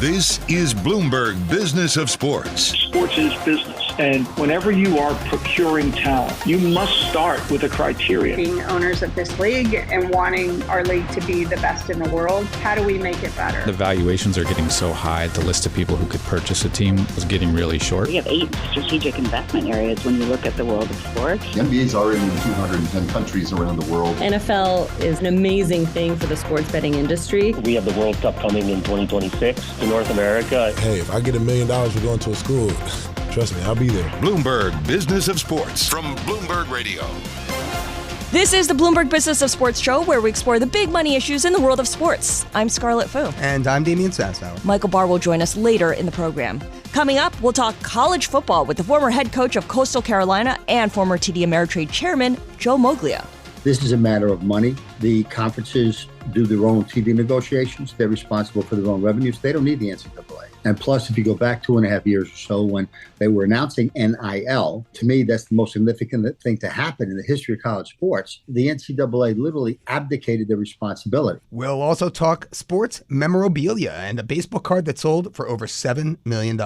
This is Bloomberg Business of Sports. Sports is business. And whenever you are procuring talent, you must start with a criteria. Being owners of this league and wanting our league to be the best in the world, how do we make it better? The valuations are getting so high, the list of people who could purchase a team was getting really short. We have 8 strategic investment areas when you look at the world of sports. The NBA is already in 210 countries around the world. NFL is an amazing thing for the sports betting industry. We have the World Cup coming in 2026 to North America. Hey, if I get $1 million for going to a school, trust me, I'll be there. Bloomberg Business of Sports from Bloomberg Radio. This is the Bloomberg Business of Sports show where we explore the big money issues in the world of sports. I'm Scarlet Fu. And I'm Damian Sassower. Michael Barr will join us later in the program. Coming up, we'll talk college football with the former head coach of Coastal Carolina and former TD Ameritrade chairman, Joe Moglia. This is a matter of money. The conferences do their own TV negotiations. They're responsible for their own revenues. They don't need the NCAA. And plus, if you go back 2.5 years or so when they were announcing NIL, to me, that's the most significant thing to happen in the history of college sports. The NCAA literally abdicated their responsibility. We'll also talk sports memorabilia and a baseball card that sold for over $7 million.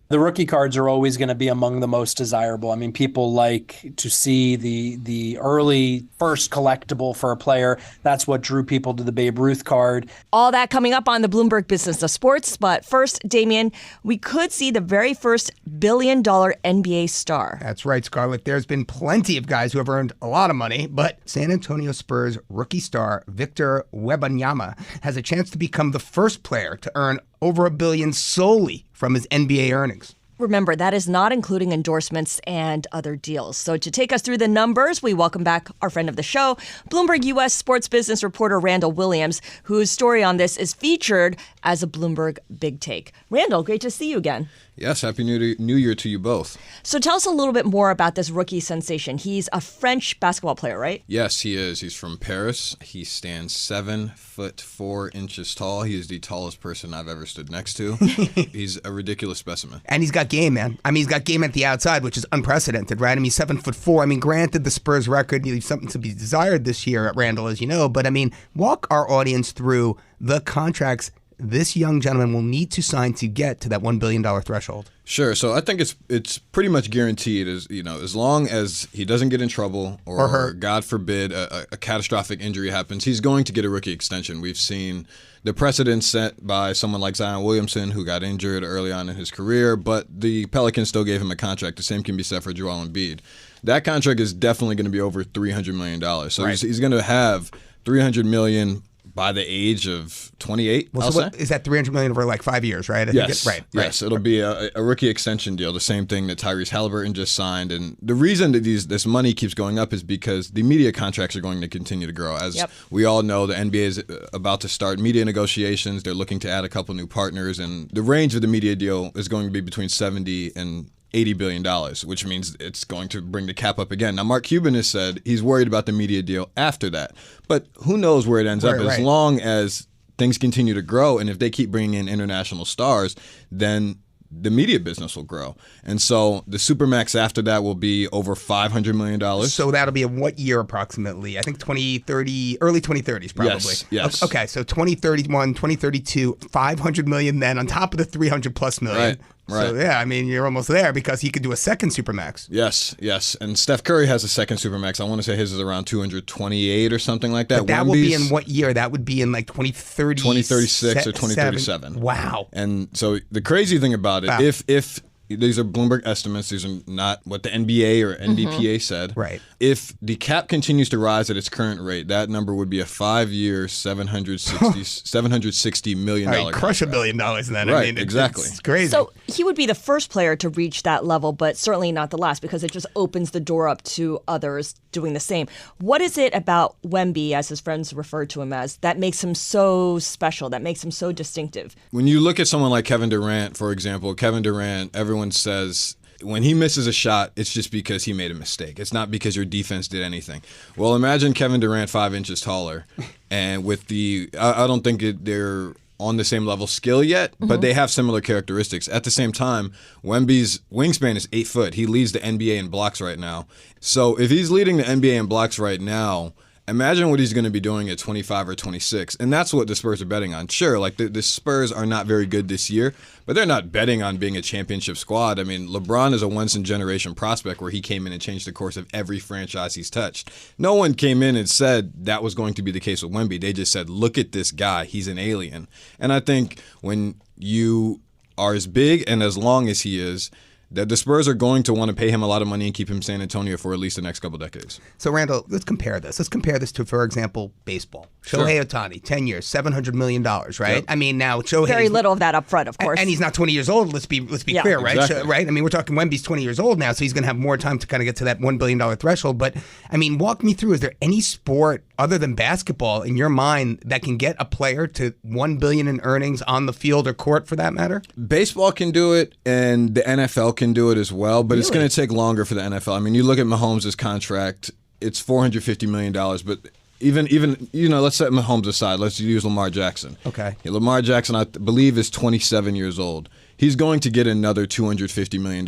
The rookie cards are always going to be among the most desirable. I mean, people like to see the early first collectible for a player. That's what drew people to the Babe Ruth card. All that coming up on the Bloomberg Business of Sports. But first, Damian, we could see the very first billion-dollar NBA star. That's right, Scarlett. There's been plenty of guys who have earned a lot of money, but San Antonio Spurs rookie star Victor Wembanyama has a chance to become the first player to earn over $1 billion solely from his NBA earnings. Remember, that is not including endorsements and other deals. So to take us through the numbers, we welcome back our friend of the show, Bloomberg US sports business reporter Randall Williams, whose story on this is featured as a Bloomberg Big Take. Randall, great to see you again. Yes, Happy New Year to you both. So tell us a little bit more about this rookie sensation. He's a French basketball player, right? Yes, he is. He's from Paris. He stands 7'4" tall. He is the tallest person I've ever stood next to. He's a ridiculous specimen. And he's got game, man. I mean, he's got game at the outside, which is unprecedented, right? I mean, he's 7'4". I mean, granted, the Spurs record leaves something to be desired this year at Randall, as you know. But I mean, walk our audience through the contracts this young gentleman will need to sign to get to that $1 billion threshold. Sure. So I think it's pretty much guaranteed, as long as he doesn't get in trouble or God forbid a catastrophic injury happens, he's going to get a rookie extension. We've seen the precedent set by someone like Zion Williamson, who got injured early on in his career, but the Pelicans still gave him a contract. The same can be said for Joel Embiid. That contract is definitely going to be over $300 million. So right. he's going to have $300 million by the age of 28, well, so what, is that $300 million over like 5 years, right? Yes. Yes, it'll be a rookie extension deal, the same thing that Tyrese Halliburton just signed. And the reason that this money keeps going up is because the media contracts are going to continue to grow. As we all know, the NBA is about to start media negotiations. They're looking to add a couple new partners, and the range of the media deal is going to be between 70 and $80 billion, which means it's going to bring the cap up again. Now, Mark Cuban has said he's worried about the media deal after that. But who knows where it ends up. As long as things continue to grow, and if they keep bringing in international stars, then the media business will grow. And so the Supermax after that will be over $500 million. So that'll be in what year approximately? I think 2030, early 2030s probably. Yes. Okay, so 2031, 2032, $500 million then on top of the $300 plus million. Right. So, yeah, I mean, you're almost there because he could do a second Supermax. Yes. And Steph Curry has a second Supermax. I want to say his is around 228 or something like that. But that will be in what year? That would be in like 2036 or 2037. Wow. And so the crazy thing about it, if these are Bloomberg estimates, these are not what the NBA or NBPA said. Right. If the cap continues to rise at its current rate, that number would be a 5-year, $760 million. Right, crush $1 billion then. Right, I mean, exactly. It's crazy. So he would be the first player to reach that level, but certainly not the last, because it just opens the door up to others doing the same. What is it about Wemby, as his friends refer to him as, that makes him so special, that makes him so distinctive? When you look at someone like Kevin Durant, for example, everyone says when he misses a shot, it's just because he made a mistake. It's not because your defense did anything. Well, imagine Kevin Durant 5 inches taller, and with I don't think they're on the same level skill yet, but they have similar characteristics. At the same time, Wemby's wingspan is 8 foot. He leads the NBA in blocks right now. So if he's leading the NBA in blocks right now, Imagine what he's going to be doing at 25 or 26. And that's what the Spurs are betting on. Sure, like the Spurs are not very good this year, but they're not betting on being a championship squad. I mean, LeBron is a once-in-generation prospect where he came in and changed the course of every franchise he's touched. No one came in and said that was going to be the case with Wemby. They just said, look at this guy. He's an alien. And I think when you are as big and as long as he is, that the Spurs are going to want to pay him a lot of money and keep him in San Antonio for at least the next couple decades. So, Randall, let's compare this. Let's compare this to, for example, baseball. Shohei Ohtani, 10 years, $700 million, right? Yep. I mean, now Shohei... Very little of that up front, of course. And he's not 20 years old, let's be clear, right? Exactly. Right? I mean, we're talking Wemby's 20 years old now, so he's going to have more time to kind of get to that $1 billion threshold. But, I mean, walk me through, is there any sport other than basketball in your mind that can get a player to $1 billion in earnings on the field or court, for that matter? Baseball can do it, and the NFL can do it as well, but It's going to take longer for the NFL. I mean, you look at Mahomes' contract, it's $450 million, but even let's set Mahomes aside. Let's use Lamar Jackson. Okay. Yeah, Lamar Jackson, I believe, is 27 years old. He's going to get another $250 million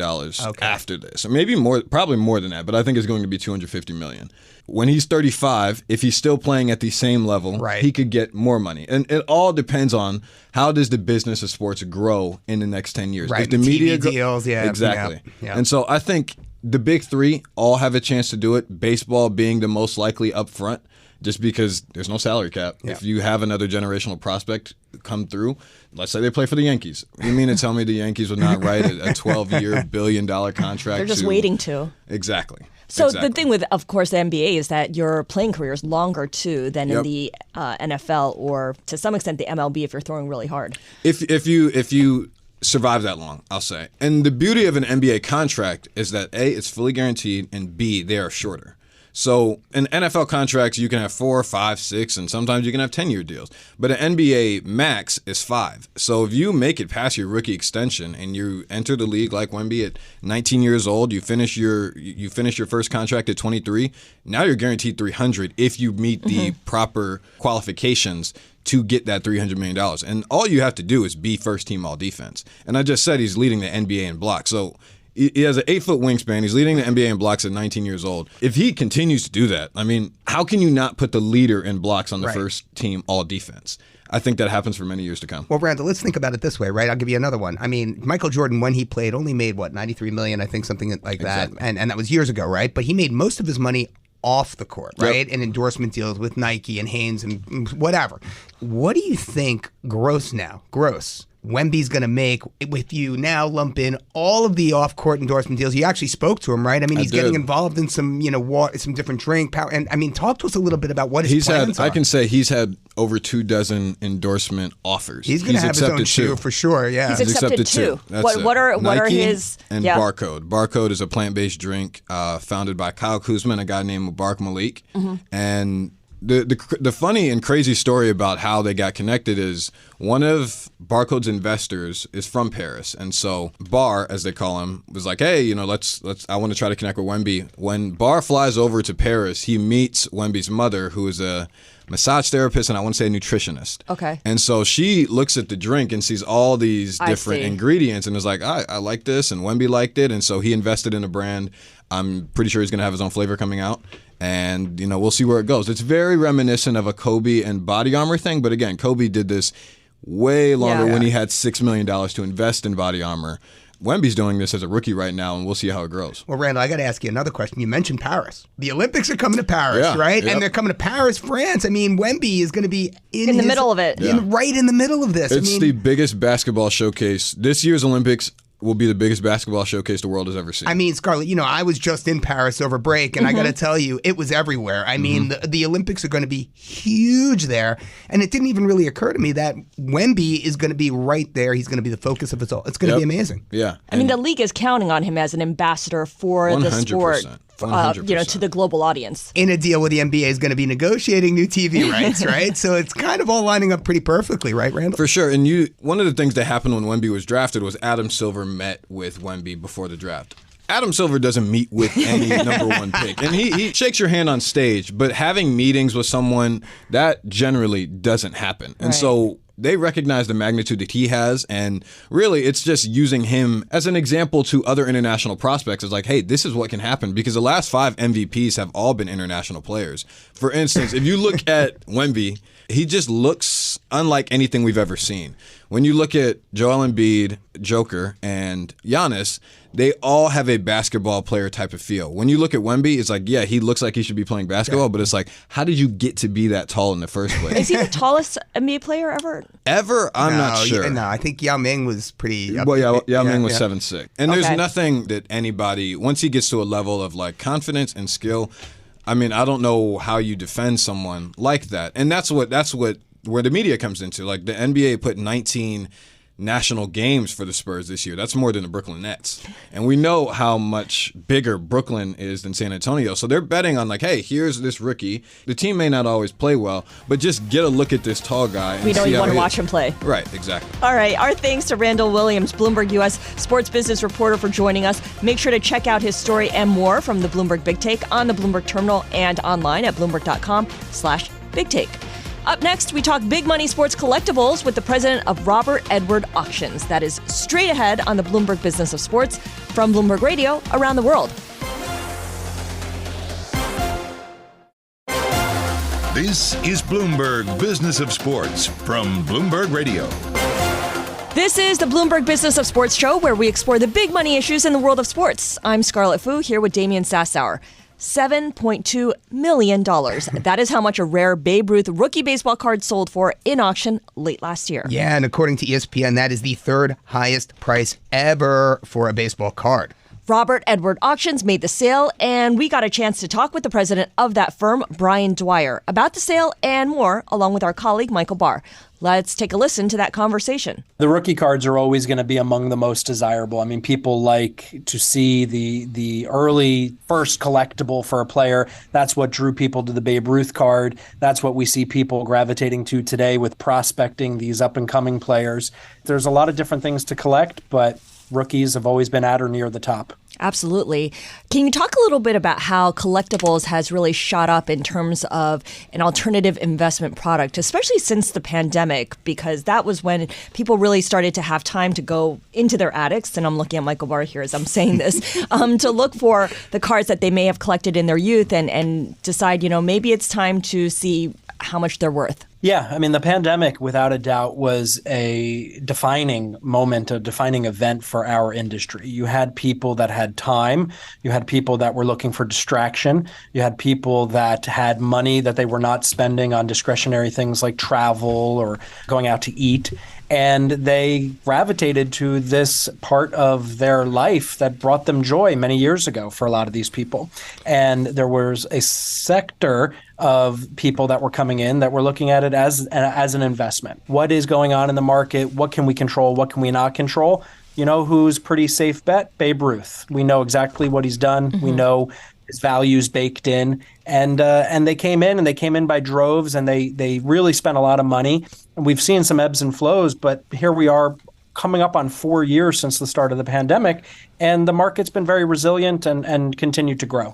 after this. Or maybe more, probably more than that, but I think it's going to be $250 million. When he's 35, if he's still playing at the same level, he could get more money. And it all depends on how does the business of sports grow in the next 10 years. Right, If the media TV deals, exactly. Yeah. And so I think the big three all have a chance to do it, baseball being the most likely up front, just because there's no salary cap. Yeah. If you have another generational prospect come through, let's say they play for the Yankees. You mean to tell me the Yankees would not write a 12-year, billion-dollar contract? They're just waiting to. Exactly. So the thing with, of course, the NBA is that your playing career is longer, too, than in the NFL or, to some extent, the MLB if you're throwing really hard. If you survive that long, I'll say. And the beauty of an NBA contract is that, A, it's fully guaranteed, and B, they are shorter. So in NFL contracts, you can have 4, 5, 6, and sometimes you can have 10-year deals. But an NBA max is 5. So if you make it past your rookie extension and you enter the league like Wemby at 19 years old, you finish your first contract at 23, now you're guaranteed $300 if you meet the proper qualifications to get that $300 million. And all you have to do is be first team all defense. And I just said he's leading the NBA in blocks. So he has an 8-foot wingspan. He's leading the NBA in blocks at 19 years old. If he continues to do that, I mean, how can you not put the leader in blocks on the first team all defense? I think that happens for many years to come. Well, Randall, let's think about it this way, right? I'll give you another one. I mean, Michael Jordan, when he played, only made, $93 million, I think, something like that. And that was years ago, right? But he made most of his money off the court, right? And endorsement deals with Nike and Hanes and whatever. What do you think gross Wemby's going to make if you now lump in all of the off-court endorsement deals? You actually spoke to him, right? I mean, he's getting involved in some, some different drink power. And I mean, talk to us a little bit about what his plans are. I can say he's had over 24 endorsement offers. He's going to have his own shoe for sure. Yeah, he's accepted two. What are his? And Barcode. Barcode is a plant-based drink founded by Kyle Kuzma and a guy named Mubarak Malik. And the funny and crazy story about how they got connected is one of Barcode's investors is from Paris, and so Barr, as they call him, was like, "Hey, let's I want to try to connect with Wemby." When Barr flies over to Paris, he meets Wemby's mother, who is a massage therapist and I want to say a nutritionist. Okay. And so she looks at the drink and sees all these different ingredients and is like, I like this, and Wemby liked it, and so he invested in a brand. I'm pretty sure he's going to have his own flavor coming out. And, we'll see where it goes. It's very reminiscent of a Kobe and Body Armor thing. But again, Kobe did this way longer when he had $6 million to invest in Body Armor. Wemby's doing this as a rookie right now, and we'll see how it grows. Well, Randall, I got to ask you another question. You mentioned Paris. The Olympics are coming to Paris, right? Yep. And they're coming to Paris, France. I mean, Wemby is going to be in the middle of it. Right in the middle of this. It's the biggest basketball showcase. This year's Olympics will be the biggest basketball showcase the world has ever seen. I mean, Scarlett, I was just in Paris over break, and I got to tell you, it was everywhere. I mean, the Olympics are going to be huge there, and it didn't even really occur to me that Wemby is going to be right there. He's going to be the focus of it all. It's going to be amazing. Yeah. I mean, the league is counting on him as an ambassador for 100%. The sport. To the global audience. In a deal where the NBA is going to be negotiating new TV rights, right? So it's kind of all lining up pretty perfectly, right, Randall? For sure. And one of the things that happened when Wemby was drafted was Adam Silver met with Wemby before the draft. Adam Silver doesn't meet with any number one pick. And he shakes your hand on stage, but having meetings with someone, that generally doesn't happen. And so they recognize the magnitude that he has, and really it's just using him as an example to other international prospects. It's like, hey, this is what can happen, because the last 5 MVPs have all been international players. For instance, if you look at Wemby, he just looks unlike anything we've ever seen. When you look at Joel Embiid, Joker, and Giannis, they all have a basketball player type of feel. When you look at Wemby, it's like, yeah, he looks like he should be playing basketball, but it's like, how did you get to be that tall in the first place? Is he the tallest NBA player ever? Ever? I'm not sure. No, I think Yao Ming was pretty. Yao Ming was 7'6". And there's nothing that anybody, once he gets to a level of like confidence and skill, I mean, I don't know how you defend someone like that. And that's where the media comes into. Like, the NBA put 19 national games for the Spurs this year. That's more than the Brooklyn Nets. And we know how much bigger Brooklyn is than San Antonio. So they're betting on like, hey, here's this rookie. The team may not always play well, but just get a look at this tall guy. And we know you want to watch him play. Right, exactly. All right. Our thanks to Randall Williams, Bloomberg US sports business reporter, for joining us. Make sure to check out his story and more from the Bloomberg Big Take on the Bloomberg Terminal and online at Bloomberg.com/Big Take. Up next, we talk big money sports collectibles with the president of Robert Edward Auctions. That is straight ahead on the Bloomberg Business of Sports from Bloomberg Radio around the world. This is Bloomberg Business of Sports from Bloomberg Radio. This is the Bloomberg Business of Sports show, where we explore the big money issues in the world of sports. I'm Scarlet Fu, here with Damian Sassower. $7.2 million. That is how much a rare Babe Ruth rookie baseball card sold for in auction late last year. Yeah, and according to ESPN, that is the 3rd highest price ever for a baseball card. Robert Edward Auctions made the sale, and we got a chance to talk with the president of that firm, Brian Dwyer, about the sale and more, along with our colleague, Michael Barr. Let's take a listen to that conversation. The rookie cards are always going to be among the most desirable. I mean, people like to see the early first collectible for a player. That's what drew people to the Babe Ruth card. That's what we see people gravitating to today with prospecting these up-and-coming players. There's a lot of different things to collect, but rookies have always been at or near the top. Absolutely. Can you talk a little bit about how collectibles has really shot up in terms of an alternative investment product, especially since the pandemic, because that was when people really started to have time to go into their attics, and I'm looking at Michael Barr here as I'm saying this, to look for the cards that they may have collected in their youth and decide, maybe it's time to see how much they're worth. Yeah, I mean, the pandemic, without a doubt, was a defining moment, a defining event for our industry. You had people that had time. You had people that were looking for distraction. You had people that had money that they were not spending on discretionary things like travel or going out to eat. And they gravitated to this part of their life that brought them joy many years ago for a lot of these people. And there was a sector of people that were coming in that were looking at it as an investment. What is going on in the market? What can we control? What can we not control? You know who's pretty safe bet? Babe Ruth. We know exactly what he's done. Mm-hmm. We know his values baked in. And they came in by droves, and they really spent a lot of money. And we've seen some ebbs and flows, but here we are coming up on 4 years since the start of the pandemic, and the market's been very resilient and continued to grow.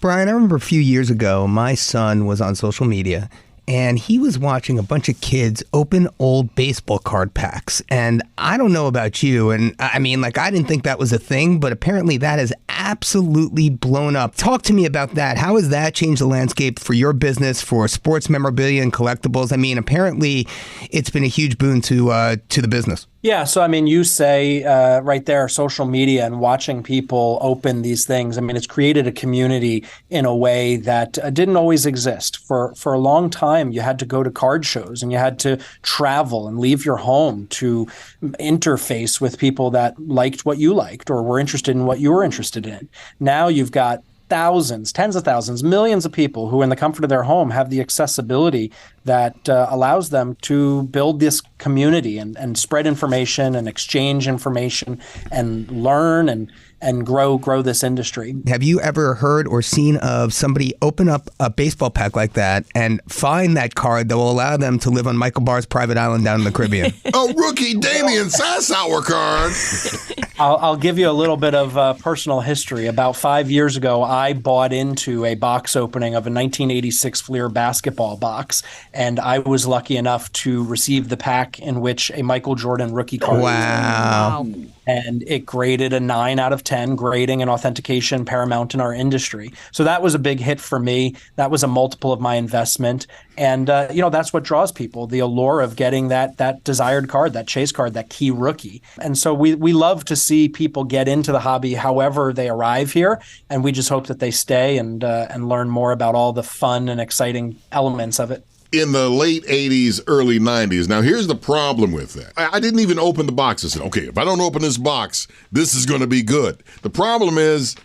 Brian, I remember a few years ago, my son was on social media, and he was watching a bunch of kids open old baseball card packs. And I don't know about you, and I mean, I didn't think that was a thing, but apparently that has absolutely blown up. Talk to me about that. How has that changed the landscape for your business, for sports memorabilia and collectibles? I mean, apparently it's been a huge boon to the business. Yeah, so I mean, you say right there, social media and watching people open these things. I mean, it's created a community in a way that didn't always exist. For a long time, you had to go to card shows and you had to travel and leave your home to interface with people that liked what you liked or were interested in what you were interested in. Now you've got thousands, tens of thousands, millions of people who in the comfort of their home have the accessibility that allows them to build this community and spread information and exchange information and learn and grow this industry. Have you ever heard or seen of somebody open up a baseball pack like that and find that card that will allow them to live on Michael Barr's private island down in the Caribbean? A rookie Damian Sassower card. I'll give you a little bit of personal history. About 5 years ago, I bought into a box opening of a 1986 Fleer basketball box. And I was lucky enough to receive the pack in which a Michael Jordan rookie card Wow. was. And it graded a 9 out of 10, grading and authentication paramount in our industry. So that was a big hit for me. That was a multiple of my investment. And, that's what draws people, the allure of getting that desired card, that chase card, that key rookie. And so we love to see people get into the hobby however they arrive here. And we just hope that they stay and learn more about all the fun and exciting elements of it. In the late 80s, early 90s. Now, here's the problem with that. I didn't even open the box. I said, okay, if I don't open this box, this is going to be good. The problem is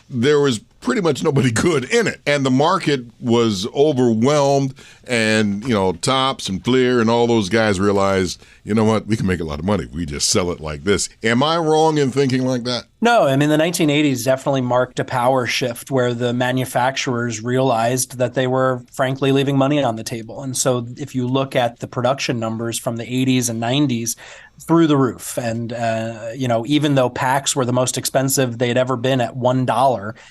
there was pretty much nobody good in it. And the market was overwhelmed. And, Topps and Fleer and all those guys realized, you know what, we can make a lot of money. We just sell it like this. Am I wrong in thinking like that? No, I mean, the 1980s definitely marked a power shift where the manufacturers realized that they were, frankly, leaving money on the table. And so if you look at the production numbers from the 80s and 90s, through the roof. And, even though packs were the most expensive they had ever been at $1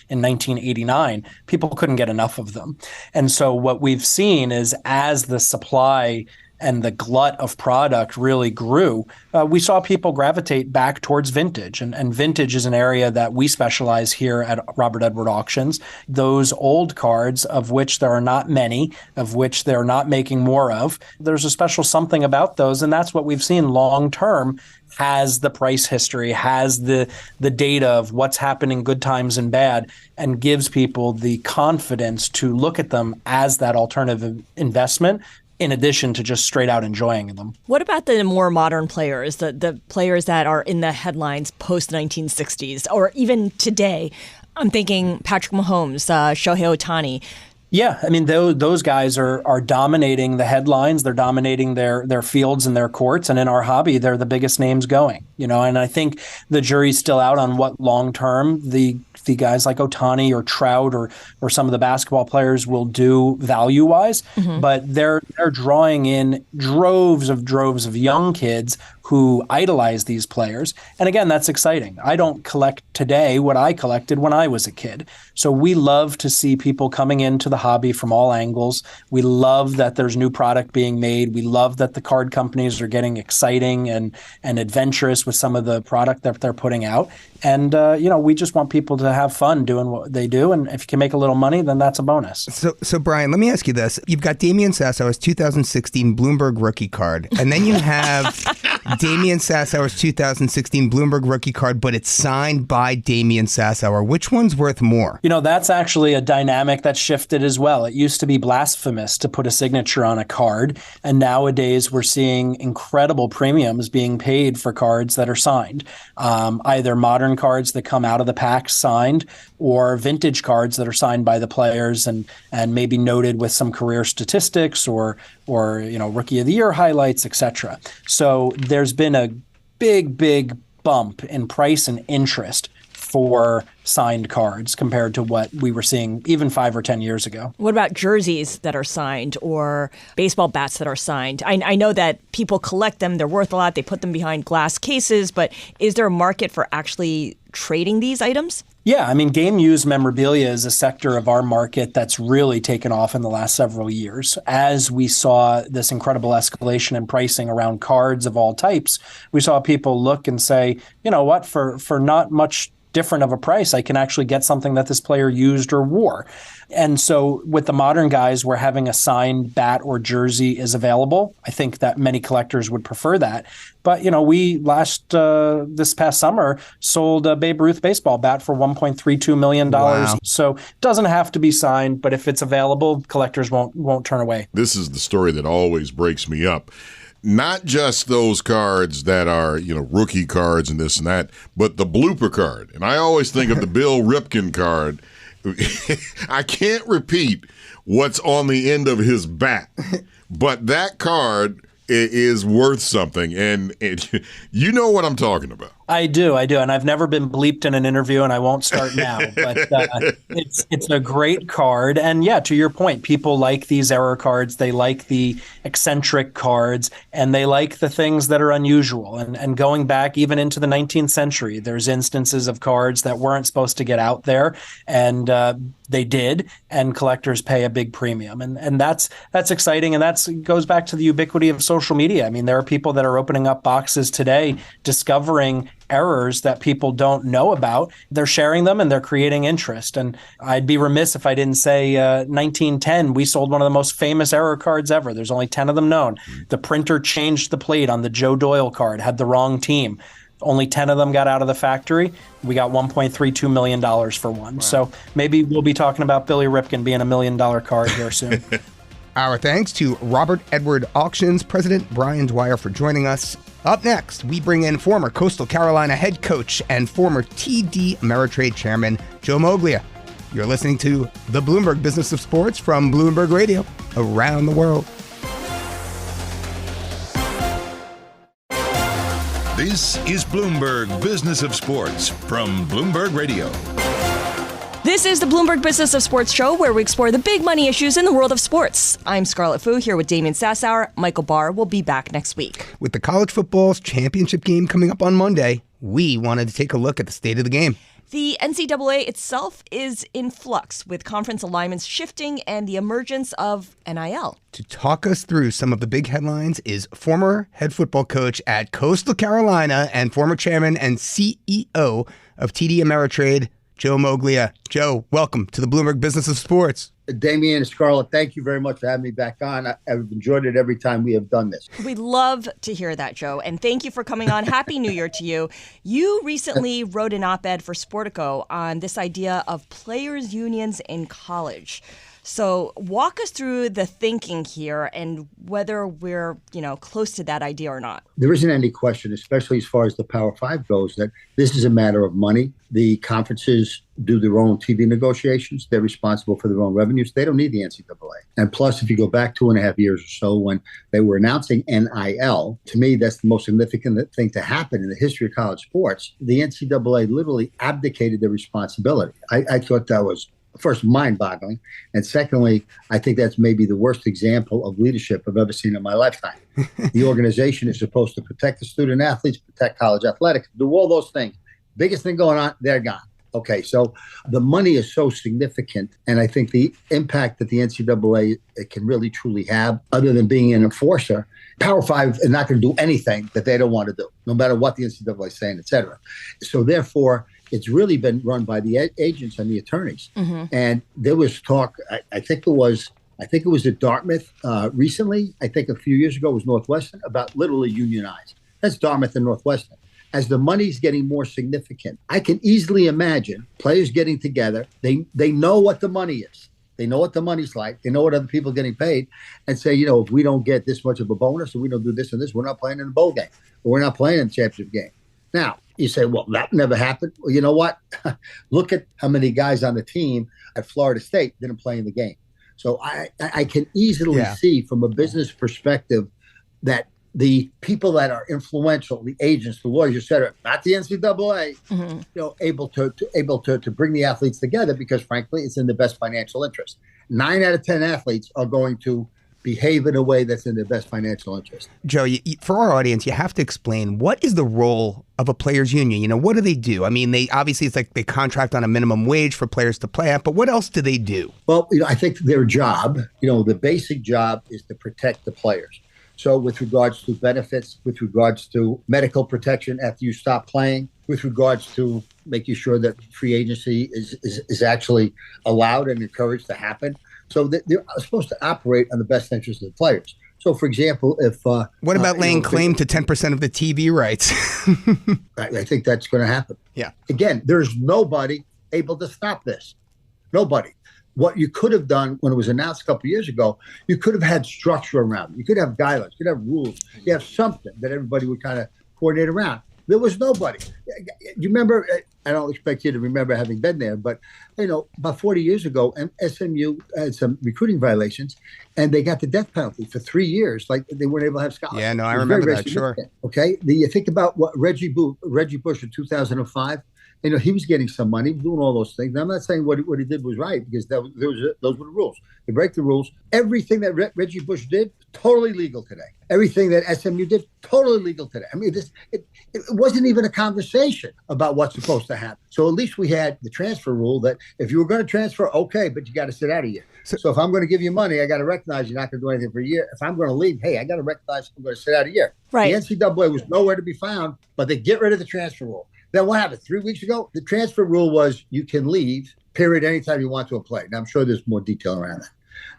in 1989, people couldn't get enough of them. And so what we've seen is as the supply and the glut of product really grew, we saw people gravitate back towards vintage. And vintage is an area that we specialize here at Robert Edward Auctions. Those old cards, of which there are not many, of which they're not making more of, there's a special something about those. And that's what we've seen long term has the price history, has the data of what's happening good times and bad, and gives people the confidence to look at them as that alternative investment in addition to just straight out enjoying them. What about the more modern players, the players that are in the headlines post-1960s or even today? I'm thinking Patrick Mahomes, Shohei Ohtani. Yeah, I mean, those guys are dominating the headlines. They're dominating their fields and their courts. And in our hobby, they're the biggest names going, and I think the jury's still out on what long-term the guys like Ohtani or Trout or some of the basketball players will do value-wise. Mm-hmm. But they're drawing in droves of young kids who idolize these players. And again, that's exciting. I don't collect today what I collected when I was a kid. So we love to see people coming into the hobby from all angles. We love that there's new product being made. We love that the card companies are getting exciting and adventurous with some of the product that they're putting out. And, we just want people to have fun doing what they do. And if you can make a little money, then that's a bonus. So Brian, let me ask you this. You've got Damian Sassower's 2016 Bloomberg rookie card. And then you have Damian Sassower's 2016 Bloomberg rookie card, but it's signed by Damian Sassower. Which one's worth more? That's actually a dynamic that shifted as well. It used to be blasphemous to put a signature on a card. And nowadays we're seeing incredible premiums being paid for cards that are signed, either modern cards that come out of the pack signed or vintage cards that are signed by the players and maybe noted with some career statistics or rookie of the year highlights, etc. So there's been a big bump in price and interest for signed cards compared to what we were seeing even 5 or 10 years ago. What about jerseys that are signed or baseball bats that are signed? I know that people collect them. They're worth a lot. They put them behind glass cases. But is there a market for actually trading these items? Yeah, I mean, game used memorabilia is a sector of our market that's really taken off in the last several years. As we saw this incredible escalation in pricing around cards of all types, we saw people look and say, you know what, for not much different of a price, I can actually get something that this player used or wore. And so with the modern guys where having a signed bat or jersey is available, I think that many collectors would prefer that. But, we this past summer sold a Babe Ruth baseball bat for $1.32 million. Wow. So it doesn't have to be signed, but if it's available, collectors won't turn away. This is the story that always breaks me up. Not just those cards that are, rookie cards and this and that, but the blooper card. And I always think of the Bill Ripken card. I can't repeat what's on the end of his bat, but that card is worth something. And you know what I'm talking about. I do, and I've never been bleeped in an interview, and I won't start now. But it's a great card, and yeah, to your point, people like these error cards. They like the eccentric cards, and they like the things that are unusual. And going back even into the 19th century, there's instances of cards that weren't supposed to get out there, and they did, and collectors pay a big premium, and that's exciting, and that goes back to the ubiquity of social media. I mean, there are people that are opening up boxes today, discovering errors that people don't know about. They're sharing them and they're creating interest. And I'd be remiss if I didn't say 1910, we sold one of the most famous error cards ever. There's only 10 of them known. The printer changed the plate on the Joe Doyle card, had the wrong team. Only 10 of them got out of the factory. We got $1.32 million for one. Wow. So maybe we'll be talking about Billy Ripken being $1 million card here soon. Our thanks to Robert Edward Auctions President Brian Dwyer for joining us. Up next, we bring in former Coastal Carolina head coach and former TD Ameritrade chairman Joe Moglia. You're listening to the Bloomberg Business of Sports from Bloomberg Radio around the world. This is Bloomberg Business of Sports from Bloomberg Radio. This is the Bloomberg Business of Sports show where we explore the big money issues in the world of sports. I'm Scarlet Fu here with Damian Sassower. Michael Barr will be back next week. With the college football's championship game coming up on Monday, we wanted to take a look at the state of the game. The NCAA itself is in flux, with conference alignments shifting and the emergence of NIL. To talk us through some of the big headlines is former head football coach at Coastal Carolina and former chairman and CEO of TD Ameritrade, Joe Moglia. Joe, welcome to the Bloomberg Business of Sports. Damian and Scarlett, thank you very much for having me back on. I've enjoyed it every time we have done this. We love to hear that, Joe, and thank you for coming on. Happy New Year to you. You recently wrote an op-ed for Sportico on this idea of players' unions in college. So walk us through the thinking here and whether we're, close to that idea or not. There isn't any question, especially as far as the Power Five goes, that this is a matter of money. The conferences do their own TV negotiations. They're responsible for their own revenues. They don't need the NCAA. And plus, if you go back 2.5 years or so when they were announcing NIL, to me, that's the most significant thing to happen in the history of college sports. The NCAA literally abdicated their responsibility. I thought that was, first, mind-boggling, and secondly, I think that's maybe the worst example of leadership I've ever seen in my lifetime. The organization is supposed to protect the student athletes, protect college athletics, do all those things. Biggest thing going on, they're gone. Okay, so the money is so significant, and I think the impact that the NCAA can really truly have, other than being an enforcer, Power Five is not going to do anything that they don't want to do, no matter what the NCAA is saying, et cetera. So therefore, it's really been run by the agents and the attorneys. Mm-hmm. And there was talk, I think it was at Dartmouth recently, I think a few years ago it was Northwestern, about literally unionized. That's Dartmouth and Northwestern. As the money's getting more significant, I can easily imagine players getting together. They know what the money is. They know what the money's like. They know what other people are getting paid, and say, if we don't get this much of a bonus or we don't do this and this, we're not playing in the bowl game or we're not playing in the championship game. Now, you say, well, that never happened. Well, you know what? Look at how many guys on the team at Florida State didn't play in the game. So I can easily see from a business perspective that the people that are influential, the agents, the lawyers, et cetera, not the NCAA, able to bring the athletes together because, frankly, it's in the best financial interest. 9 out of 10 athletes are going to behave in a way that's in their best financial interest. Joe, for our audience, you have to explain, what is the role of a players' union? What do they do? I mean, they obviously, it's like they contract on a minimum wage for players to play at, but what else do they do? Well, I think their job, the basic job is to protect the players. So with regards to benefits, with regards to medical protection after you stop playing, with regards to making sure that free agency is actually allowed and encouraged to happen. So they're supposed to operate on the best interest of the players. So, for example, if what about laying claim to 10% of the TV rights? I think that's going to happen. Yeah. Again, there's nobody able to stop this. Nobody. What you could have done when it was announced a couple of years ago, you could have had structure around it. You could have guidelines. You could have rules. You have something that everybody would kind of coordinate around. There was nobody. You remember I don't expect you to remember having been there, but, about 40 years ago, SMU had some recruiting violations, and they got the death penalty for 3 years. Like, they weren't able to have scholarships. Yeah, no, I remember that, sure. Okay? You think about what Reggie Bush in 2005, he was getting some money, doing all those things. Now, I'm not saying what he did was right, because those were the rules. They break the rules. Everything that Reggie Bush did, totally legal today. Everything that SMU did, totally legal today. I mean, it wasn't even a conversation about what's supposed to happen. So at least we had the transfer rule that if you were going to transfer, okay, but you got to sit out a year. So if I'm going to give you money, I got to recognize you're not going to do anything for a year. If I'm going to leave, hey, I got to recognize I'm going to sit out a year. Right. The NCAA was nowhere to be found, but they get rid of the transfer rule. Then what happened? 3 weeks ago, the transfer rule was you can leave, period, anytime you want to play. Now, I'm sure there's more detail around that.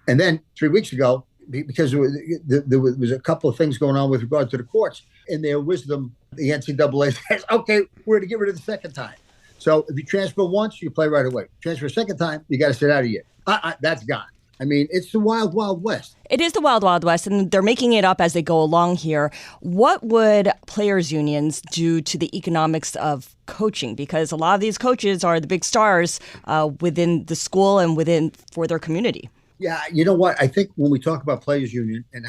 And then 3 weeks ago, because there was a couple of things going on with regard to the courts, in their wisdom, the NCAA says, okay, we're going to get rid of the second time. So if you transfer once, you play right away. Transfer a second time, you got to sit out a year. That's gone. I mean, it's the wild, wild west. It is the wild, wild west, and they're making it up as they go along here. What would players' unions do to the economics of coaching? Because a lot of these coaches are the big stars within the school and for their community. Yeah, you know what? I think when we talk about players' union, and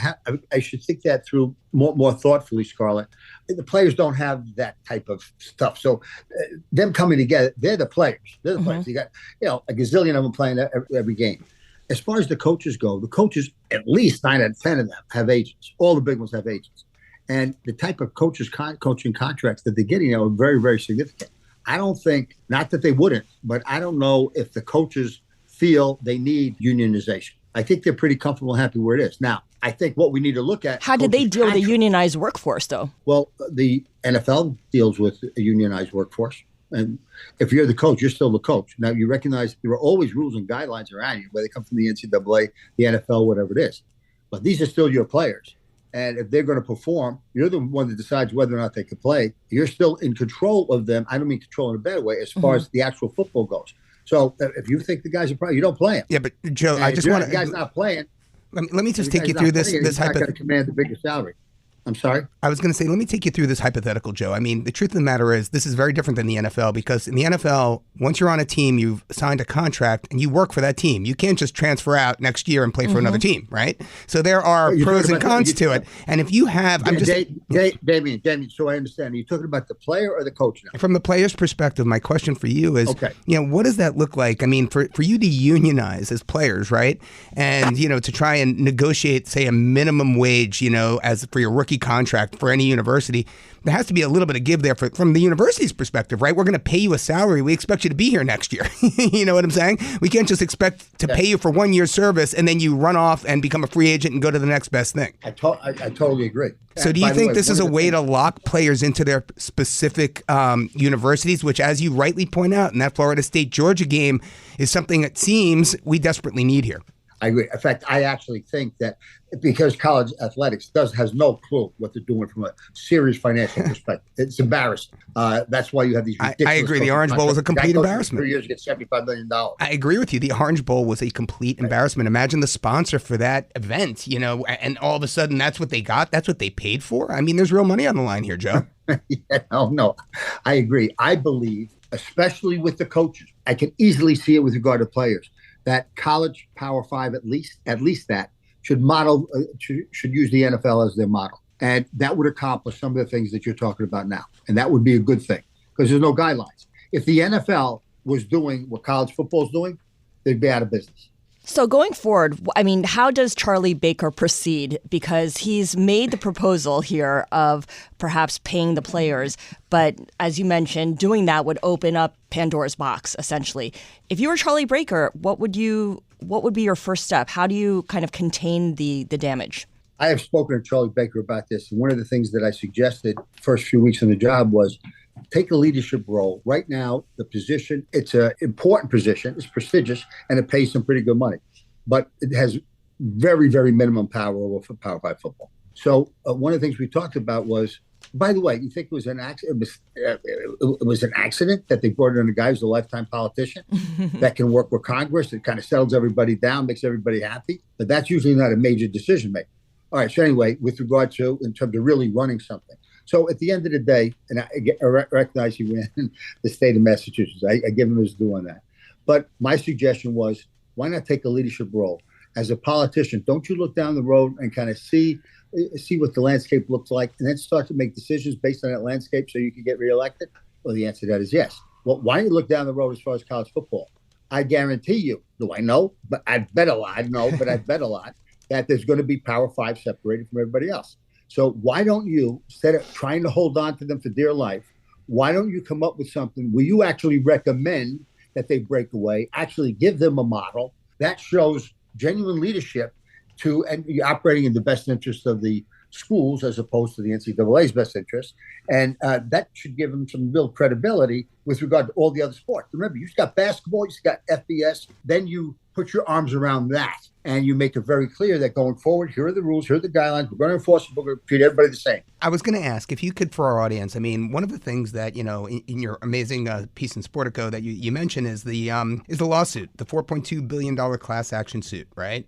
I should think that through more thoughtfully, Scarlett, the players don't have that type of stuff. So them coming together, they're the players. They're the players. You got, a gazillion of them playing every game. As far as the coaches go, the coaches, at least 9 out of 10 of them have agents. All the big ones have agents. And the type of coaching contracts that they're getting are very, very significant. I don't think, not that they wouldn't, but I don't know if the coaches feel they need unionization. I think they're pretty comfortable and happy where it is. Now, I think what we need to look at... How did they deal with a unionized workforce, though? Well, the NFL deals with a unionized workforce. And if you're the coach, you're still the coach. Now, you recognize there are always rules and guidelines around you, whether they come from the NCAA, the NFL, whatever it is. But these are still your players. And if they're going to perform, you're the one that decides whether or not they can play. You're still in control of them. I don't mean control in a bad way, as far as the actual football goes. So if you think the guys are playing, you don't play them. Yeah, but Joe, I just want to... The guy's not playing. Let me just take you through this He's not going to command the bigger salary. I'm sorry? I was going to say, let me take you through this hypothetical, Joe. I mean, the truth of the matter is this is very different than the NFL, because in the NFL, once you're on a team, you've signed a contract and you work for that team. You can't just transfer out next year and play for another team, right? So there are pros and cons to it. And if you have... Damian, so I understand. Are you talking about the player or the coach now? From the player's perspective, my question for you is, what does that look like? I mean, for you to unionize as players, right? And, to try and negotiate, say, a minimum wage, as for your rookie contract for any university, there has to be a little bit of give there from the university's perspective, right? We're going to pay you a salary. We expect you to be here next year. You know what I'm saying? We can't just expect to pay you for 1 year's service and then you run off and become a free agent and go to the next best thing. I totally agree. So do you think this is a way to lock players into their specific universities, which, as you rightly point out, in that Florida State-Georgia game is something it seems we desperately need here? I agree. In fact, I actually think that because college athletics has no clue what they're doing from a serious financial perspective. It's embarrassing. That's why you have these ridiculous... I agree. The Orange Bowl was a complete embarrassment. 3 years, get $75 million. I agree with you. The Orange Bowl was a complete embarrassment. Imagine the sponsor for that event, and all of a sudden that's what they got. That's what they paid for. I mean, there's real money on the line here, Joe. No, I agree. I believe, especially with the coaches, I can easily see it with regard to players, that college Power 5, at least that, should use the NFL as their model. And that would accomplish some of the things that you're talking about now. And that would be a good thing, because there's no guidelines. If the NFL was doing what college football is doing, they'd be out of business. So going forward, I mean, how does Charlie Baker proceed? Because he's made the proposal here of perhaps paying the players. But as you mentioned, doing that would open up Pandora's box, essentially. If you were Charlie Baker, what would be your first step? How do you kind of contain the damage? I have spoken to Charlie Baker about this. And one of the things that I suggested first few weeks on the job was take a leadership role. Right now, the position, it's an important position, it's prestigious, and it pays some pretty good money. But it has very, very minimum power over Power 5 football. So one of the things we talked about was, by the way, you think it was an accident? It was an accident that they brought in a guy who's a lifetime politician that can work with Congress, that kind of settles everybody down, makes everybody happy. But that's usually not a major decision maker. All right, so anyway, with regard to, in terms of really running something, So at the end of the day, and I recognize he ran the state of Massachusetts. I give him his due on that. But my suggestion was, why not take a leadership role? As a politician, don't you look down the road and kind of see what the landscape looks like and then start to make decisions based on that landscape so you can get reelected? Well, the answer to that is yes. Well, why don't you look down the road as far as college football? I guarantee you, do I know? But I bet a lot. I know, but I bet a lot that there's going to be Power 5 separated from everybody else. So why don't you, instead of trying to hold on to them for dear life, why don't you come up with something where you actually recommend that they break away, actually give them a model that shows genuine leadership and you're operating in the best interest of the schools as opposed to the NCAA's best interest. And that should give them some real credibility with regard to all the other sports. Remember, you've got basketball, you've got FBS, then you put your arms around that and you make it very clear that going forward, here are the rules, here are the guidelines, we're going to enforce it, we're going to treat everybody the same. I was going to ask if you could, for our audience, I mean, one of the things that, in your amazing piece in Sportico that you mentioned is the lawsuit, the $4.2 billion class action suit, right?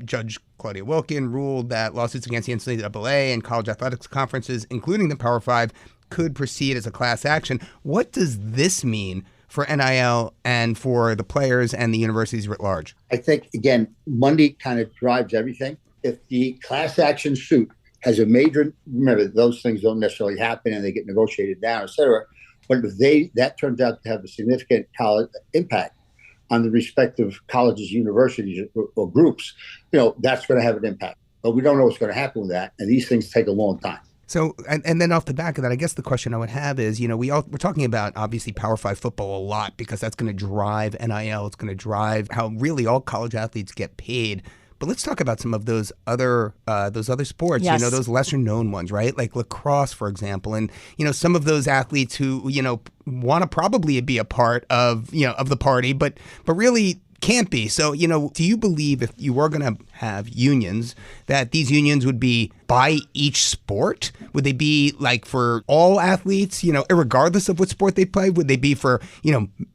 Judge Claudia Wilkin ruled that lawsuits against the NCAA and college athletics conferences, including the Power 5, could proceed as a class action. What does this mean for NIL and for the players and the universities writ large? I think, again, money kind of drives everything. If the class action suit has a major, remember, those things don't necessarily happen and they get negotiated down, et cetera. But if that turns out to have a significant impact on the respective colleges, universities, or groups, that's going to have an impact. But we don't know what's going to happen with that. And these things take a long time. So, and then off the back of that, I guess the question I would have is, we're talking about obviously Power 5 football a lot because that's going to drive NIL. It's going to drive how really all college athletes get paid. But let's talk about some of those other sports, yes. Those lesser known ones, right? Like lacrosse, for example. And, some of those athletes who, want to probably be a part of, of the party, but really can't be. So, do you believe if you were going to have unions, that these unions would be by each sport? Would they be like for all athletes, irregardless of what sport they play? Would they be for,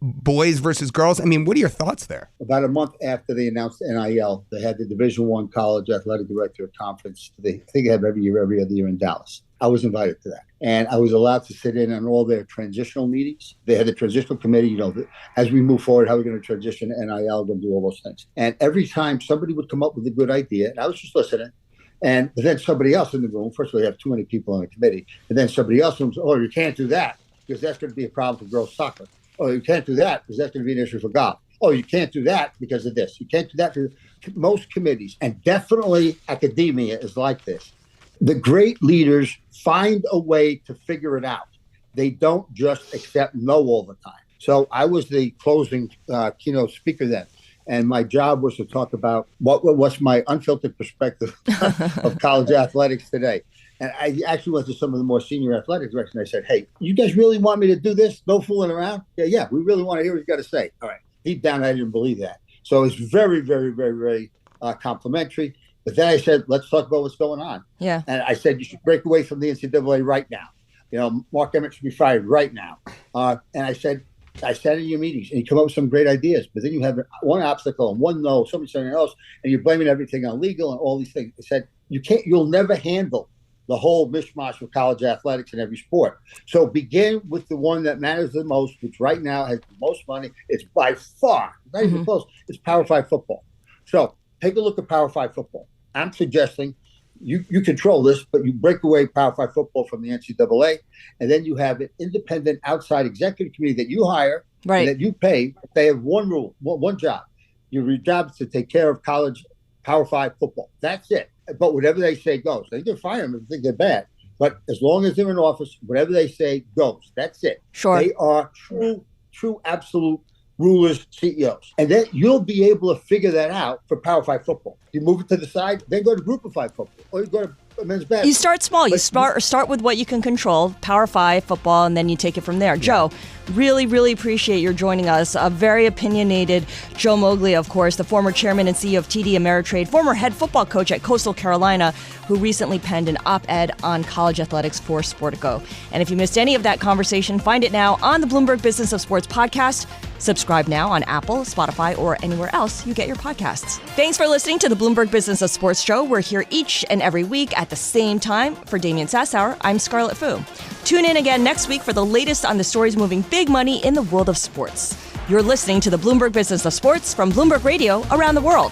boys versus girls? I mean, what are your thoughts there? About a month after they announced NIL, they had the Division I college athletic director conference. I think they have every other year in Dallas. I was invited to that. And I was allowed to sit in on all their transitional meetings. They had the transitional committee, as we move forward, how we're going to transition to NIL, going to do all those things. And every time somebody would come up with a good idea, and I was just listening, and then somebody else in the room, first of all, you have too many people on the committee, and then somebody else comes, oh, you can't do that because that's going to be a problem for girls soccer. Oh, you can't do that because that's going to be an issue for golf. Oh, you can't do that because of this. You can't do that for most committees. And definitely academia is like this. The great leaders find a way to figure it out. They don't just accept no all the time. So I was the closing keynote speaker then. And my job was to talk about what's my unfiltered perspective of college athletics today. And I actually went to some of the more senior athletic directors and I said, hey, you guys really want me to do this? No fooling around? Yeah, we really want to hear what you got to say. All right. Deep down, I didn't believe that. So it's very, very, very, very complimentary. But then I said, let's talk about what's going on. Yeah. And I said, you should break away from the NCAA right now. Mark Emmett should be fired right now. And I sat in your meetings and you come up with some great ideas, but then you have one obstacle and one no, somebody saying else, and you're blaming everything on legal and all these things. I said, you'll never handle the whole mishmash of college athletics in every sport. So begin with the one that matters the most, which right now has the most money. It's by far, not even close, it's Power 5 football. So take a look at Power 5 football. I'm suggesting you control this, but you break away Power 5 football from the NCAA, and then you have an independent outside executive committee that you hire, right, and that you pay. They have one rule, one job. Your job is to take care of college Power 5 football. That's it. But whatever they say goes. They can fire them if they think they're bad. But as long as they're in office, whatever they say goes. That's it. Sure. They are true, absolute rulers, CEOs. And then you'll be able to figure that out for Power 5 football. You move it to the side, then go to Group of 5 football, or you go to men's basketball. You start small. You start with what you can control, Power 5 football, and then you take it from there. Yeah. Joe, Really, really appreciate your joining us. A very opinionated Joe Moglia, of course, the former chairman and CEO of TD Ameritrade, former head football coach at Coastal Carolina, who recently penned an op-ed on college athletics for Sportico. And if you missed any of that conversation, find it now on the Bloomberg Business of Sports podcast. Subscribe now on Apple, Spotify, or anywhere else you get your podcasts. Thanks for listening to the Bloomberg Business of Sports show. We're here each and every week at the same time. For Damian Sassower, I'm Scarlet Fu. Tune in again next week for the latest on the stories moving big money in the world of sports. You're listening to the Bloomberg Business of Sports from Bloomberg Radio around the world.